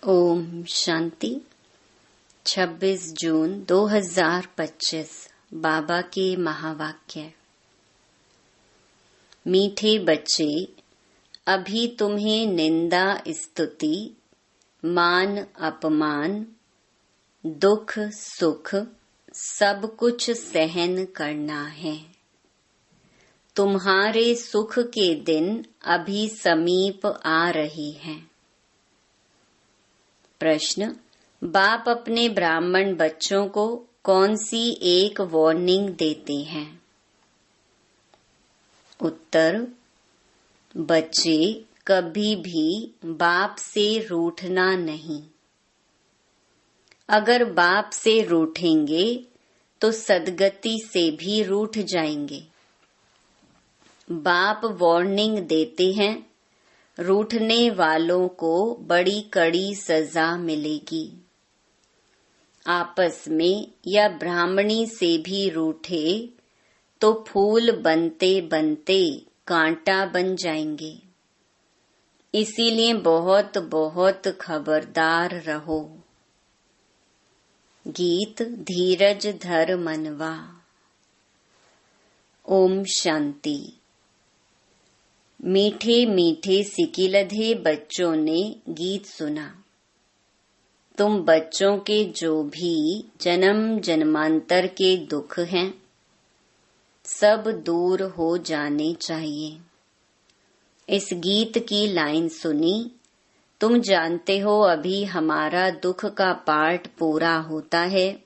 ओम शांति। 26 जून 2025 बाबा के महावाक्य। मीठे बच्चे, अभी तुम्हें निंदा स्तुति, मान अपमान, दुख सुख सब कुछ सहन करना है। तुम्हारे सुख के दिन अभी समीप आ रही हैं। प्रश्न: बाप अपने ब्राह्मण बच्चों को कौन सी एक वार्निंग देते हैं? उत्तर: बच्चे, कभी भी बाप से रूठना नहीं। अगर बाप से रूठेंगे तो सद्गति से भी रूठ जाएंगे। बाप वार्निंग देते हैं, रूठने वालों को बड़ी कड़ी सजा मिलेगी। आपस में या ब्राह्मणी से भी रूठे तो फूल बनते बनते कांटा बन जाएंगे। इसीलिए बहुत बहुत खबरदार रहो। गीत धीरज धर मनवा। ओम शांति। मीठे मीठे सिकिलधे बच्चों ने गीत सुना। तुम बच्चों के जो भी जन्म जन्मांतर के दुख हैं, सब दूर हो जाने चाहिए। इस गीत की लाइन सुनी, तुम जानते हो अभी हमारा दुख का पाठ पूरा होता है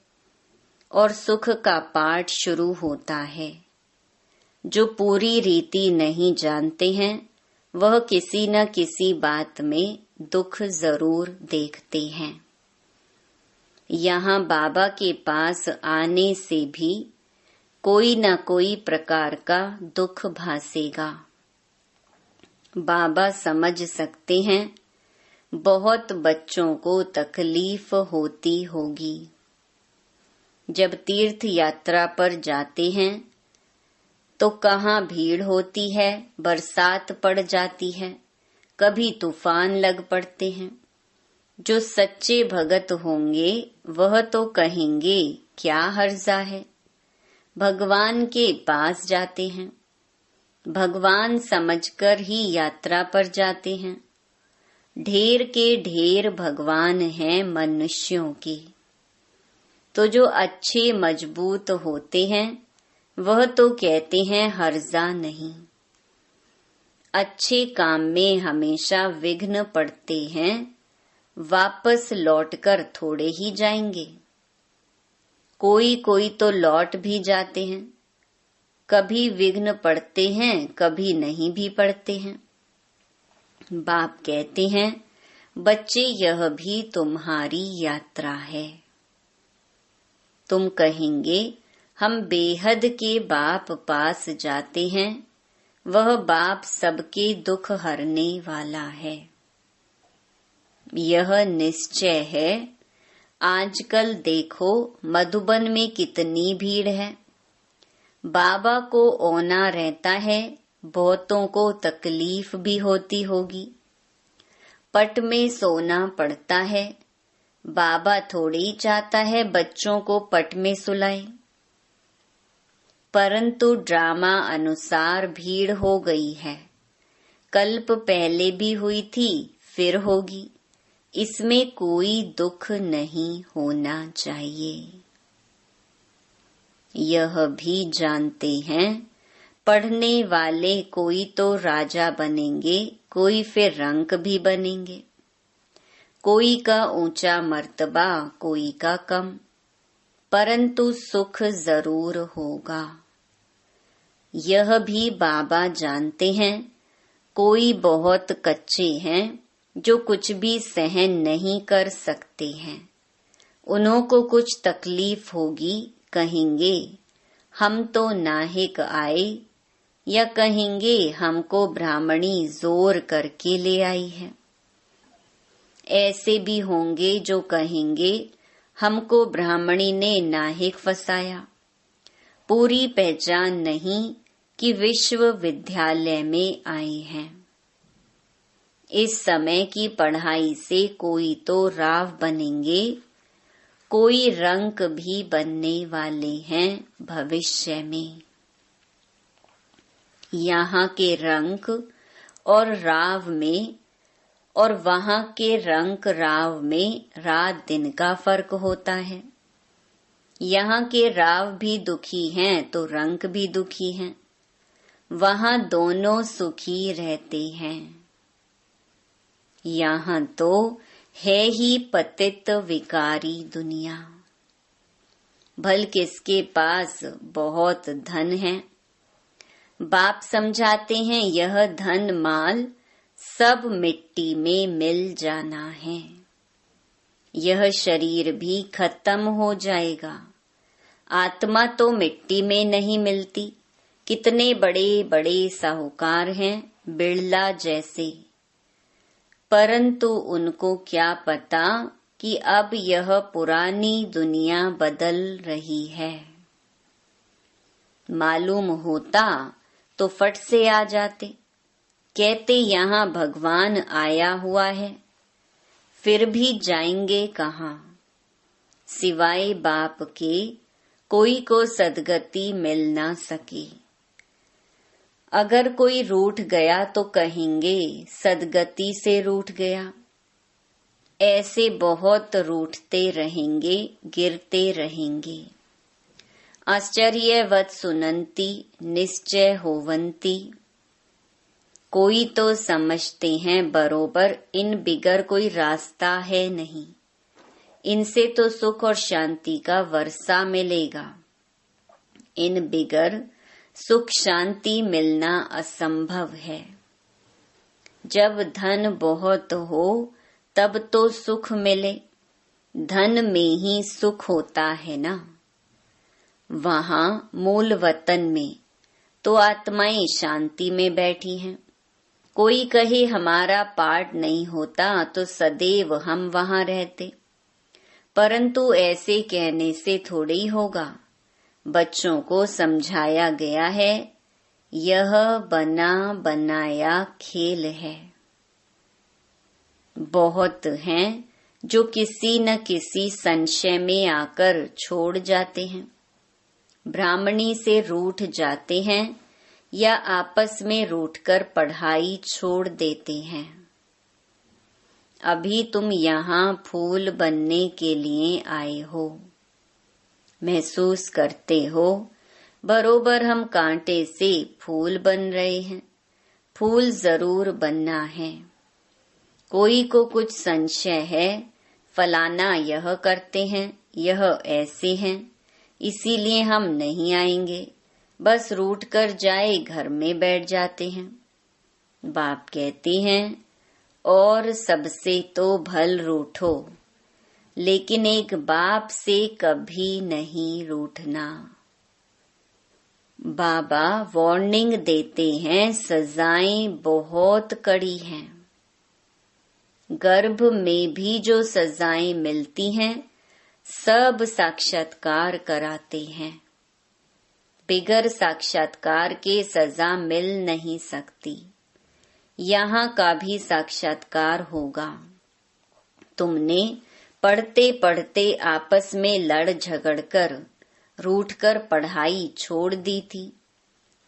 और सुख का पाठ शुरू होता है। जो पूरी रीति नहीं जानते हैं, वह किसी न किसी बात में दुख जरूर देखते हैं। यहाँ बाबा के पास आने से भी कोई न कोई प्रकार का दुख भासेगा। बाबा समझ सकते हैं, बहुत बच्चों को तकलीफ होती होगी। जब तीर्थ यात्रा पर जाते हैं तो कहाँ भीड़ होती है, बरसात पड़ जाती है, कभी तूफान लग पड़ते हैं। जो सच्चे भगत होंगे वह तो कहेंगे क्या हर्जा है, भगवान के पास जाते हैं। भगवान समझकर ही यात्रा पर जाते हैं। ढेर के ढेर भगवान हैं मनुष्यों के। तो जो अच्छे मजबूत होते हैं वह तो कहते हैं हर्जा नहीं। अच्छे काम में हमेशा विघ्न पड़ते हैं, वापस लौटकर थोड़े ही जाएंगे। कोई कोई तो लौट भी जाते हैं। कभी विघ्न पड़ते हैं, कभी नहीं भी पड़ते हैं। बाप कहते हैं, बच्चे यह भी तुम्हारी यात्रा है। तुम कहेंगे हम बेहद के बाप पास जाते हैं, वह बाप सबके दुख हरने वाला है। यह निश्चय है। आजकल देखो मधुबन में कितनी भीड़ है। बाबा को औना रहता है, बहुतों को तकलीफ भी होती होगी। पट में सोना पड़ता है। बाबा थोड़ी चाहता है बच्चों को पट में सुलाए। परंतु ड्रामा अनुसार भीड़ हो गई है। कल्प पहले भी हुई थी, फिर होगी। इसमें कोई दुख नहीं होना चाहिए। यह भी जानते हैं, पढ़ने वाले कोई तो राजा बनेंगे, कोई फिर रंक भी बनेंगे। कोई का ऊंचा मर्तबा, कोई का कम, परंतु सुख जरूर होगा। यह भी बाबा जानते हैं। कोई बहुत कच्चे हैं जो कुछ भी सहन नहीं कर सकते हैं। उन्हों को कुछ तकलीफ होगी, कहेंगे हम तो नाहिक आए, या कहेंगे हमको ब्राह्मणी जोर करके ले आई है। ऐसे भी होंगे जो कहेंगे हमको ब्राह्मणी ने नाहिक फसाया। पूरी पहचान नहीं कि विश्वविद्यालय में आए हैं। इस समय की पढ़ाई से कोई तो राव बनेंगे, कोई रंक भी बनने वाले हैं भविष्य में। यहाँ के रंक और राव में और वहाँ के रंक राव में रात दिन का फर्क होता है। यहाँ के राव भी दुखी हैं तो रंक भी दुखी हैं, वहाँ दोनों सुखी रहते हैं। यहाँ तो है ही पतित विकारी दुनिया। भल किसके पास बहुत धन है, बाप समझाते हैं यह धन माल सब मिट्टी में मिल जाना है। यह शरीर भी खत्म हो जाएगा। आत्मा तो मिट्टी में नहीं मिलती। कितने बड़े बड़े साहूकार हैं बिड़ला जैसे, परंतु उनको क्या पता कि अब यह पुरानी दुनिया बदल रही है। मालूम होता तो फट से आ जाते, कहते यहाँ भगवान आया हुआ है। फिर भी जाएंगे कहाँ, सिवाय बाप के कोई को सदगति मिल ना सके। अगर कोई रूठ गया तो कहेंगे सदगति से रूठ गया। ऐसे बहुत रूठते रहेंगे, गिरते रहेंगे। आश्चर्यवत सुनंती निश्चय होवंती। कोई तो समझते हैं बरोबर इन बिगर कोई रास्ता है नहीं, इनसे तो सुख और शांति का वर्षा मिलेगा। इन बिगर सुख शांति मिलना असंभव है। जब धन बहुत हो तब तो सुख मिले, धन में ही सुख होता है ना। वहाँ मूल वतन में तो आत्माएं शांति में बैठी हैं। कोई कहे हमारा पाठ नहीं होता तो सदैव हम वहाँ रहते, परंतु ऐसे कहने से थोड़े ही होगा। बच्चों को समझाया गया है यह बना बनाया खेल है। बहुत हैं जो किसी न किसी संशय में आकर छोड़ जाते हैं, ब्राह्मणी से रूठ जाते हैं या आपस में रूठकर पढ़ाई छोड़ देते हैं। अभी तुम यहाँ फूल बनने के लिए आए हो, महसूस करते हो बरोबर हम कांटे से फूल बन रहे हैं। फूल जरूर बनना है। कोई को कुछ संशय है, फलाना यह करते हैं, यह ऐसे हैं, इसीलिए हम नहीं आएंगे, बस रूठ कर जाए घर में बैठ जाते हैं। बाप कहते हैं और सबसे तो भल रूठो, लेकिन एक बाप से कभी नहीं रूठना। बाबा वार्निंग देते हैं सजाएं बहुत कड़ी हैं। गर्भ में भी जो सजाएं मिलती हैं सब साक्षात्कार कराते हैं। बिगर साक्षात्कार के सजा मिल नहीं सकती। यहाँ का भी साक्षात्कार होगा। तुमने पढ़ते पढ़ते आपस में लड़ झगड़ कर रूठ कर पढ़ाई छोड़ दी थी।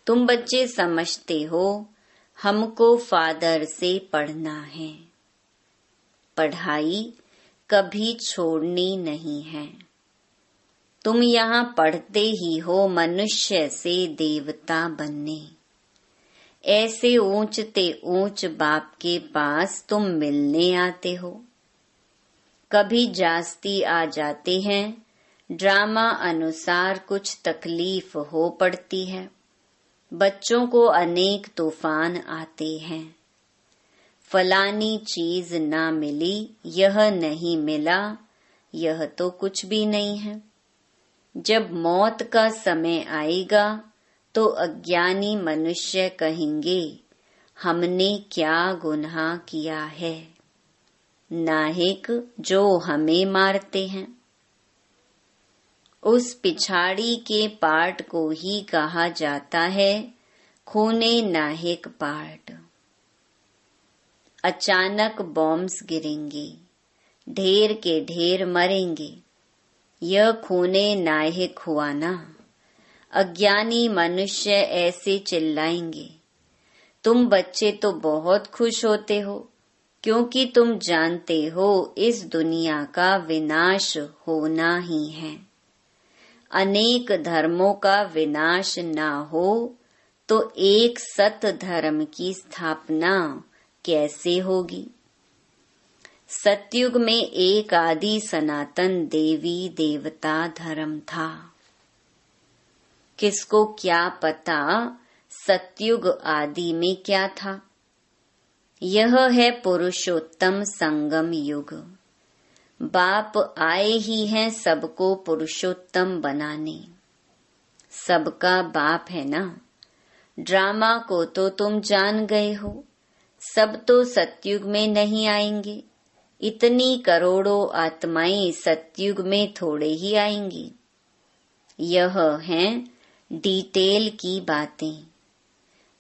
तुम बच्चे समझते हो हमको फादर से पढ़ना है। पढ़ाई कभी छोड़नी नहीं है। तुम यहाँ पढ़ते ही हो मनुष्य से देवता बनने। ऐसे ऊंचते ऊंच बाप के पास तुम मिलने आते हो। कभी जास्ती आ जाते हैं, ड्रामा अनुसार कुछ तकलीफ हो पड़ती है। बच्चों को अनेक तूफान आते हैं। फलानी चीज ना मिली, यह नहीं मिला, यह तो कुछ भी नहीं है। जब मौत का समय आएगा तो अज्ञानी मनुष्य कहेंगे हमने क्या गुनाह किया है, नाहिक जो हमें मारते हैं। उस पिछाड़ी के पाठ को ही कहा जाता है खूने नाहिक पाठ। अचानक बॉम्ब्स गिरेंगे, ढेर के ढेर मरेंगे। यह खूने नाहिक हुआ ना। अज्ञानी मनुष्य ऐसे चिल्लाएंगे। तुम बच्चे तो बहुत खुश होते हो, क्योंकि तुम जानते हो इस दुनिया का विनाश होना ही है। अनेक धर्मों का विनाश ना हो तो एक सत धर्म की स्थापना कैसे होगी? सतयुग में एक आदि सनातन देवी देवता धर्म था। किसको क्या पता सतयुग आदि में क्या था? यह है पुरुषोत्तम संगम युग। बाप आए ही हैं सबको पुरुषोत्तम बनाने। सबका बाप है ना। ड्रामा को तो तुम जान गए हो। सब तो सतयुग में नहीं आएंगे। इतनी करोड़ों आत्माएं सतयुग में थोड़े ही आएंगी। यह हैं डिटेल की बातें।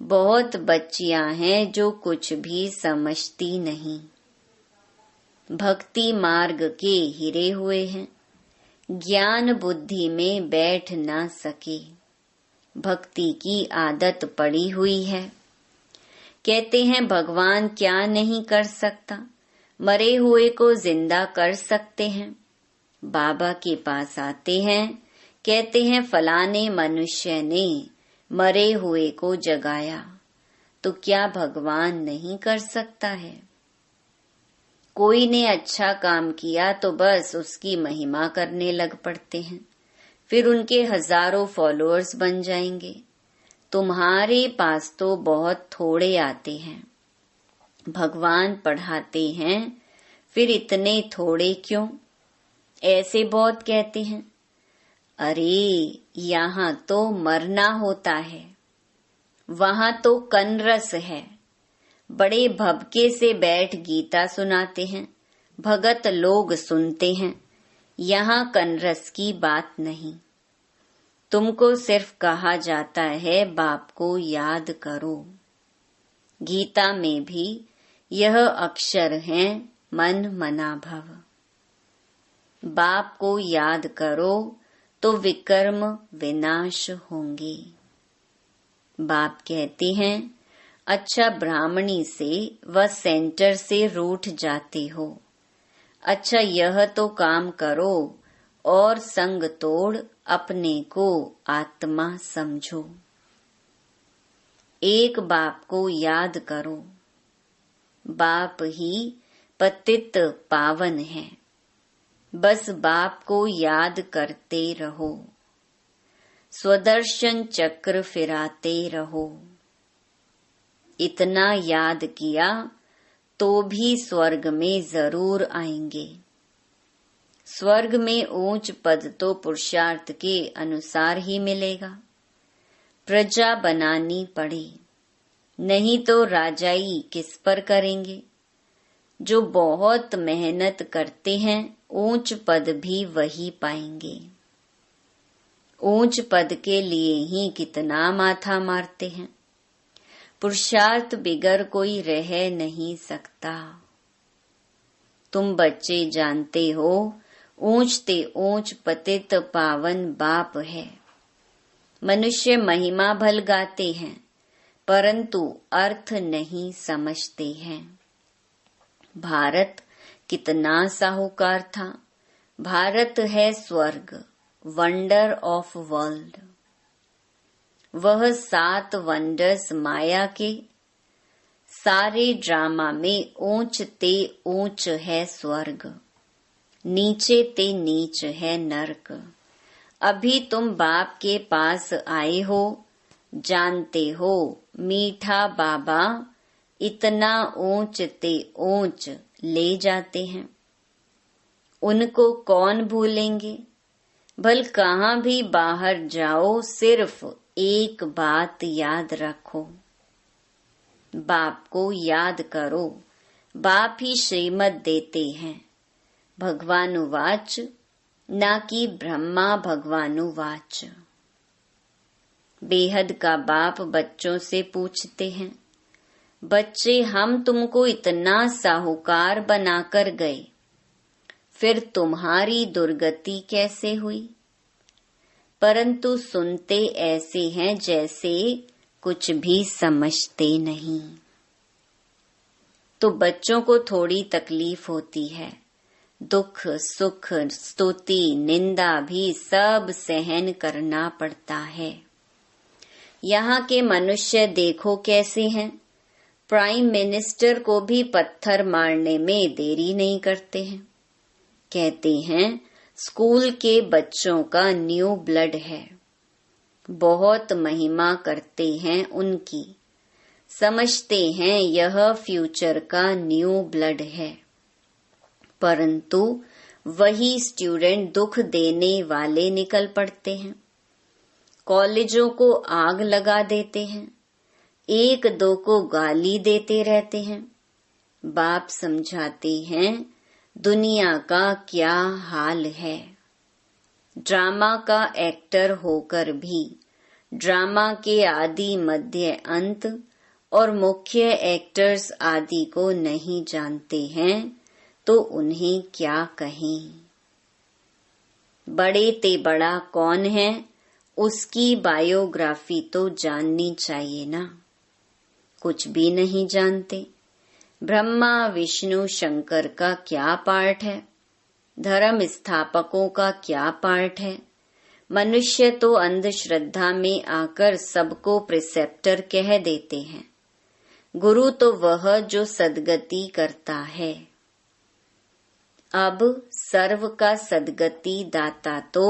बहुत बच्चियां हैं जो कुछ भी समझती नहीं। भक्ति मार्ग के हिरे हुए हैं, ज्ञान बुद्धि में बैठ ना सके। भक्ति की आदत पड़ी हुई है। कहते हैं भगवान क्या नहीं कर सकता, मरे हुए को जिंदा कर सकते हैं। बाबा के पास आते हैं, कहते हैं फलाने मनुष्य ने मरे हुए को जगाया, तो क्या भगवान नहीं कर सकता है? कोई ने अच्छा काम किया तो बस उसकी महिमा करने लग पड़ते हैं, फिर उनके हजारों फॉलोअर्स बन जाएंगे। तुम्हारे पास तो बहुत थोड़े आते हैं। भगवान पढ़ाते हैं, फिर इतने थोड़े क्यों? ऐसे बहुत कहते हैं, अरे यहाँ तो मरना होता है, वहां तो कनरस है। बड़े भभके से बैठ गीता सुनाते हैं, भगत लोग सुनते हैं। यहाँ कनरस की बात नहीं। तुमको सिर्फ कहा जाता है बाप को याद करो। गीता में भी यह अक्षर हैं मन मना भव। बाप को याद करो तो विकर्म विनाश होंगे। बाप कहते हैं, अच्छा ब्राह्मणी से व सेंटर से रूठ जाते हो। अच्छा यह तो काम करो और संग तोड़ अपने को आत्मा समझो। एक बाप को याद करो। बाप ही पतित पावन है। बस बाप को याद करते रहो। स्वदर्शन चक्र फिराते रहो। इतना याद किया तो भी स्वर्ग में जरूर आएंगे। स्वर्ग में ऊंच पद तो पुरुषार्थ के अनुसार ही मिलेगा। प्रजा बनानी पड़ी, नहीं तो राजाई किस पर करेंगे। जो बहुत मेहनत करते हैं ऊंच पद भी वही पाएंगे। ऊंच पद के लिए ही कितना माथा मारते हैं। पुरुषार्थ बिगर कोई रह नहीं सकता। तुम बच्चे जानते हो ऊंच ते ऊंच पतित पावन बाप है। मनुष्य महिमा भल गाते हैं, परंतु अर्थ नहीं समझते हैं। भारत कितना साहूकार था। भारत है स्वर्ग, वंडर ऑफ वर्ल्ड। वह 7 वंडर्स माया के। सारे ड्रामा में ऊंच ते ऊंच है स्वर्ग, नीचे ते नीच है नरक। अभी तुम बाप के पास आए हो, जानते हो मीठा बाबा इतना ऊंच ते ऊंच ले जाते हैं। उनको कौन भूलेंगे। भल कहाँ भी बाहर जाओ, सिर्फ एक बात याद रखो, बाप को याद करो। बाप ही श्रीमत देते हैं। भगवानुवाच ना कि ब्रह्मा भगवानुवाच। बेहद का बाप बच्चों से पूछते हैं, बच्चे, हम तुमको इतना साहूकार बनाकर गए, फिर तुम्हारी दुर्गति कैसे हुई? परंतु सुनते ऐसे हैं जैसे कुछ भी समझते नहीं। तो बच्चों को थोड़ी तकलीफ होती है, दुख सुख स्तुति निंदा भी सब सहन करना पड़ता है। यहाँ के मनुष्य देखो कैसे हैं, प्राइम मिनिस्टर को भी पत्थर मारने में देरी नहीं करते हैं। कहते हैं स्कूल के बच्चों का न्यू ब्लड है, बहुत महिमा करते हैं उनकी, समझते हैं यह फ्यूचर का न्यू ब्लड है। परंतु वही स्टूडेंट दुख देने वाले निकल पड़ते हैं, कॉलेजों को आग लगा देते हैं, एक दो को गाली देते रहते हैं। बाप समझाते हैं दुनिया का क्या हाल है। ड्रामा का एक्टर होकर भी ड्रामा के आदि मध्य अंत और मुख्य एक्टर्स आदि को नहीं जानते हैं तो उन्हें क्या कहें। बड़े ते बड़ा कौन है, उसकी बायोग्राफी तो जाननी चाहिए ना, कुछ भी नहीं जानते। ब्रह्मा विष्णु शंकर का क्या पार्ट है, धर्म स्थापकों का क्या पार्ट है। मनुष्य तो अंधश्रद्धा में आकर सबको प्रिसेप्टर कह देते हैं। गुरु तो वह जो सद्गति करता है। अब सर्व का सद्गति दाता तो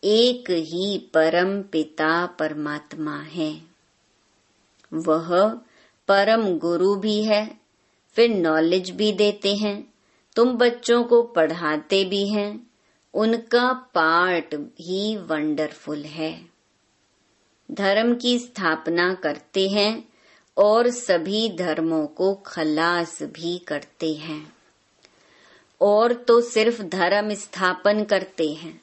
एक ही परम पिता परमात्मा है। वह परम गुरु भी है, फिर नॉलेज भी देते हैं, तुम बच्चों को पढ़ाते भी हैं। उनका पार्ट ही वंडरफुल है। धर्म की स्थापना करते हैं और सभी धर्मों को खलास भी करते हैं। और तो सिर्फ धर्म स्थापन करते हैं,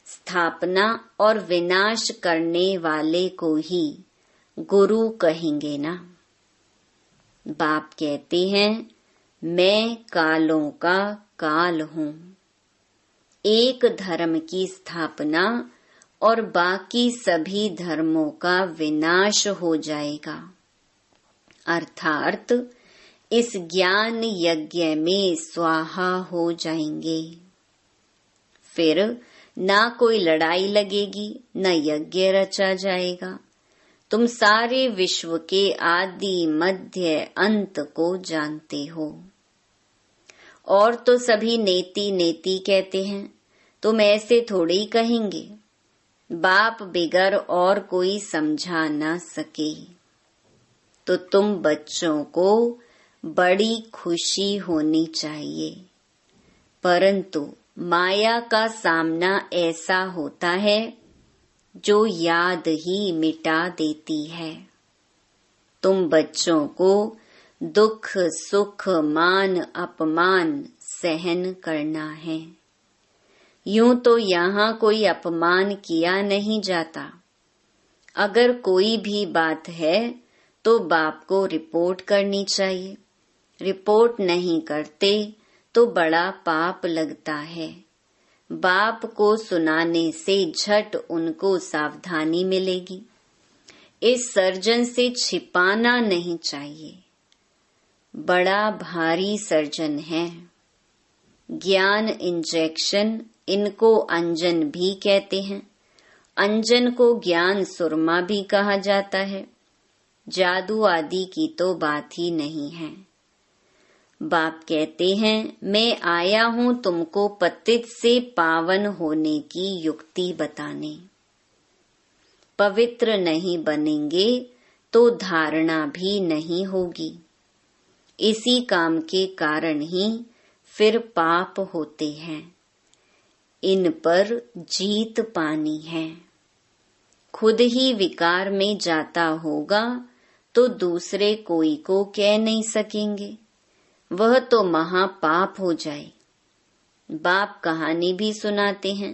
स्थापना और विनाश करने वाले को ही गुरु कहेंगे ना। बाप कहते हैं मैं कालों का काल हूँ। एक धर्म की स्थापना और बाकी सभी धर्मों का विनाश हो जाएगा। अर्थात इस ज्ञान यज्ञ में स्वाहा हो जाएंगे। फिर ना कोई लड़ाई लगेगी, न यज्ञ रचा जाएगा। तुम सारे विश्व के आदि मध्य अंत को जानते हो। और तो सभी नेति नेति कहते हैं, तुम ऐसे थोड़े ही कहेंगे। बाप बिगर और कोई समझा ना सके तो तुम बच्चों को बड़ी खुशी होनी चाहिए। परंतु माया का सामना ऐसा होता है जो याद ही मिटा देती है। तुम बच्चों को दुख सुख मान अपमान सहन करना है। यूं तो यहाँ कोई अपमान किया नहीं जाता। अगर कोई भी बात है तो बाप को रिपोर्ट करनी चाहिए। रिपोर्ट नहीं करते तो बड़ा पाप लगता है। बाप को सुनाने से झट उनको सावधानी मिलेगी। इस सर्जन से छिपाना नहीं चाहिए। बड़ा भारी सर्जन है। ज्ञान इंजेक्शन, इनको अंजन भी कहते हैं। अंजन को ज्ञान सुरमा भी कहा जाता है। जादू आदि की तो बात ही नहीं है। बाप कहते हैं मैं आया हूँ तुमको पतित से पावन होने की युक्ति बताने। पवित्र नहीं बनेंगे तो धारणा भी नहीं होगी। इसी काम के कारण ही फिर पाप होते हैं। इन पर जीत पानी है। खुद ही विकार में जाता होगा तो दूसरे कोई को कह नहीं सकेंगे। वह तो महापाप हो जाए। बाप कहानी भी सुनाते हैं।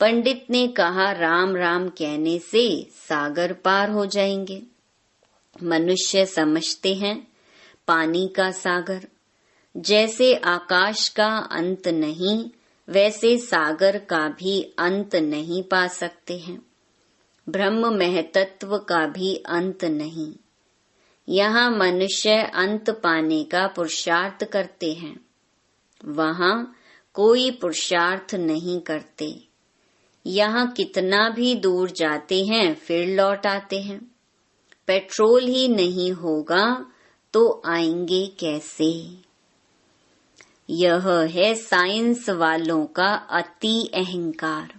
पंडित ने कहा राम राम कहने से सागर पार हो जाएंगे। मनुष्य समझते हैं पानी का सागर। जैसे आकाश का अंत नहीं, वैसे सागर का भी अंत नहीं पा सकते हैं। ब्रह्म महतत्व का भी अंत नहीं। यहाँ मनुष्य अंत पाने का पुरुषार्थ करते हैं, वहाँ कोई पुरुषार्थ नहीं करते। यहाँ कितना भी दूर जाते हैं फिर लौट आते हैं। पेट्रोल ही नहीं होगा तो आएंगे कैसे? यह है साइंस वालों का अति अहंकार,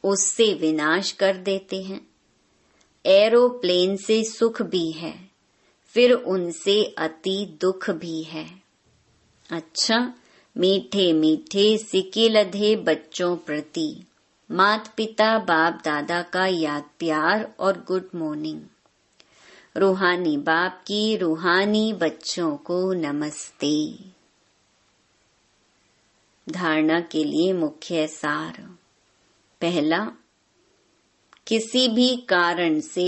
उससे विनाश कर देते हैं। एरोप्लेन से सुख भी है, फिर उनसे अति दुख भी है। अच्छा, मीठे मीठे सिके लधे बच्चों प्रति माता पिता बाप दादा का याद प्यार और गुड मॉर्निंग। रूहानी बाप की रूहानी बच्चों को नमस्ते। धारणा के लिए मुख्य सार। पहला, किसी भी कारण से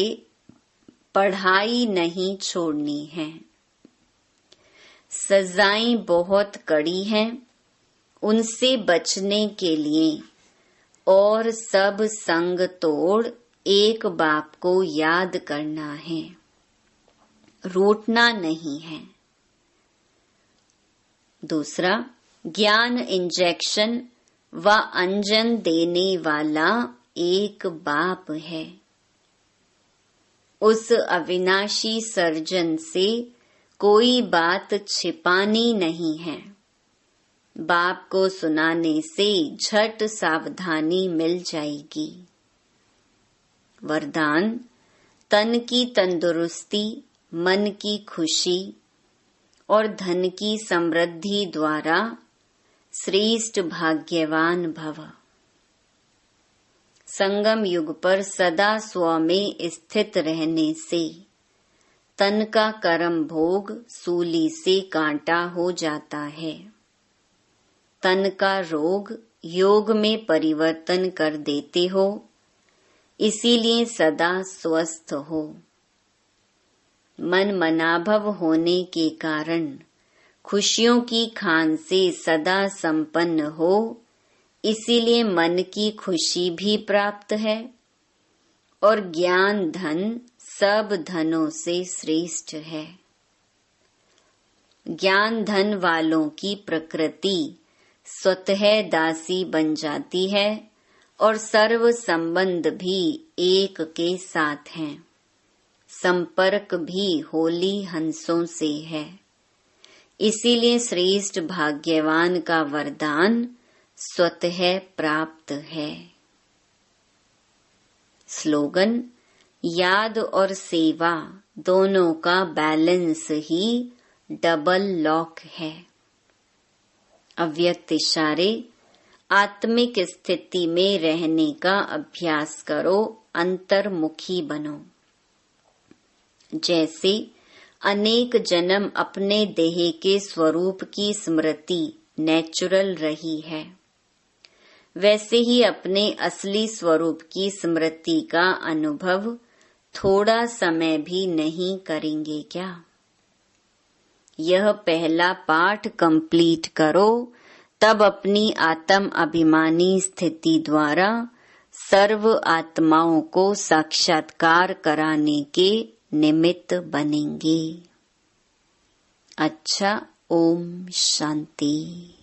पढ़ाई नहीं छोड़नी है। सजाएं बहुत कड़ी हैं, उनसे बचने के लिए और सब संग तोड़ एक बाप को याद करना है, रूठना नहीं है। दूसरा, ज्ञान इंजेक्शन व अंजन देने वाला एक बाप है। उस अविनाशी सर्जन से कोई बात छिपानी नहीं है। बाप को सुनाने से झट सावधानी मिल जाएगी। वरदान, तन की तंदुरुस्ती, मन की खुशी और धन की समृद्धि द्वारा श्रेष्ठ भाग्यवान भव। संगम युग पर सदा स्व में स्थित रहने से तन का कर्म भोग सूली से कांटा हो जाता है। तन का रोग योग में परिवर्तन कर देते हो, इसीलिए सदा स्वस्थ हो। मन मनाभव होने के कारण खुशियों की खान से सदा संपन्न हो, इसीलिए मन की खुशी भी प्राप्त है और ज्ञान धन सब धनों से श्रेष्ठ है। ज्ञान धन वालों की प्रकृति स्वतः दासी बन जाती है और सर्व संबंध भी एक के साथ हैं। संपर्क भी होली हंसों से है। इसीलिए श्रेष्ठ भाग्यवान का वरदान स्वतः प्राप्त है। स्लोगन, याद और सेवा दोनों का बैलेंस ही डबल लॉक है। अव्यक्त इशारे, आत्मिक स्थिति में रहने का अभ्यास करो, अंतर्मुखी बनो। जैसे अनेक जन्म अपने देह के स्वरूप की स्मृति नेचुरल रही है, वैसे ही अपने असली स्वरूप की स्मृति का अनुभव थोड़ा समय भी नहीं करेंगे क्या? यह पहला पाठ कंप्लीट करो, तब अपनी आत्म अभिमानी स्थिति द्वारा सर्व आत्माओं को साक्षात्कार कराने के निमित्त बनेंगे। अच्छा, ओम शांति।